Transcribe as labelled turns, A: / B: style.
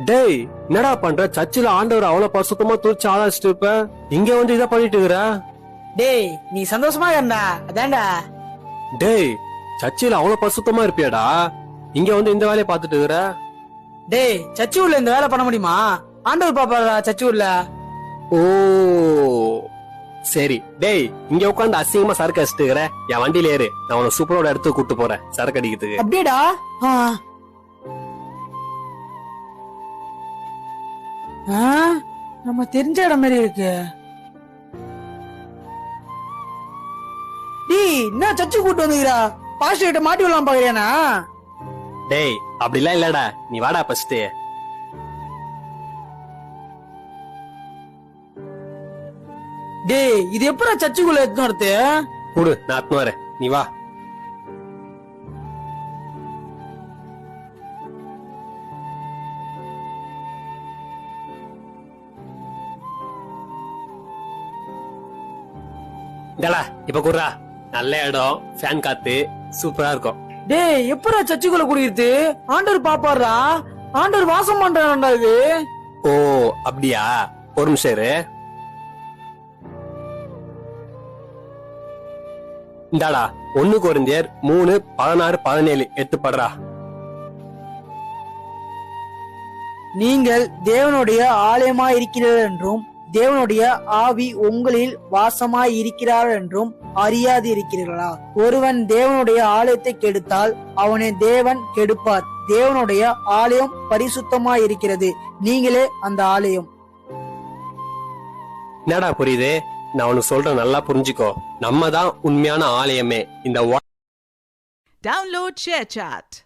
A: டேய் என்னடா பண்ற? சர்ச்சில் ஆண்டவர் அவ்வளவு பரிசுத்தமா தூச்சி ஆளாச்சிட்டு இருப்ப, இங்க வந்து இதை பண்ணிட்டு இருக்கிற?
B: டேய் நீ சந்தோஷமா இருந்தா அதான்டா.
A: டேய் சர்ச்சில் அவ்வளவு பரிசுத்தமா இருப்பியாடா, இங்க வந்து இந்த வேலையை பாத்துட்டு இருக்கிற?
B: டேய் சர்ச்சு உள்ள இந்த வேலை பண்ண முடியுமா? ஆண்டவர் பாப்பாரா சர்ச்சு உள்ள.
A: ஓ சரி. டேய் இங்க உட்காந்து அசிங்கமா சரக்கு அடிச்சிட்டு இருக்கிற, என் வண்டியில ஏறு, நான் உன சூப்பரோட இடத்துக்கு கூட்டு போறேன் சரக்கு அடிக்கிறதுக்கு.
B: அப்படியேடா. நம்ம தெரிஞ்ச இடம் மாதிரி இருக்கு. டேய் என்ன சர்ச்சு கூட்டு வந்துக்கிறா? பாஸ்டர் கிட்ட மாட்டி விடலாம் பாக்குறியானா?
A: டேய் அப்படிலாம் இல்லடா, நீ வாடா ஃபர்ஸ்ட்.
B: டேய் இது எப்படா சர்ச்சுக்குள்ள எடுத்துன்னு வரது?
A: குடு, நான் அத்துன்னு வரேன், நீ வா. டேடா இப்ப குடுறா, நல்ல இடம், ஃபேன் காத்து சூப்பரா இருக்கும்.
B: டேய் எப்படா சர்ச்சுக்குள்ள குடிக்கிறது? ஆண்டவர் பாப்பாரா, ஆண்டவர் வாசம் பண்றான்டா இது.
A: ஓ அப்படியா, ஒரு நிமிஷம் இரு. இந்தாடா 1 கொரிந்தியர் 3:16-17 எடுத்து படுறா.
B: நீங்கள் தேவனுடைய ஆலயமாய் இருக்கிறீர்கள் என்றும் தேவனுடைய ஆவி உங்களில் வாசமாய் இருக்கிறார் என்றும் அறியாது இருக்கிறீர்களா? ஒருவன் தேவனுடைய ஆலயத்தை கெடுத்தால் அவனை தேவன் கெடுப்பார். தேவனுடைய ஆலயம் பரிசுத்தமாய் இருக்கிறது, நீங்களே அந்த ஆலயம்.
A: என்னடா புரியுது? நான் உனக்கு சொல்றேன், நல்லா புரிஞ்சுக்கோ. நம்ம தான் உண்மையான ஆலயமே. இந்த
C: Download ShareChat.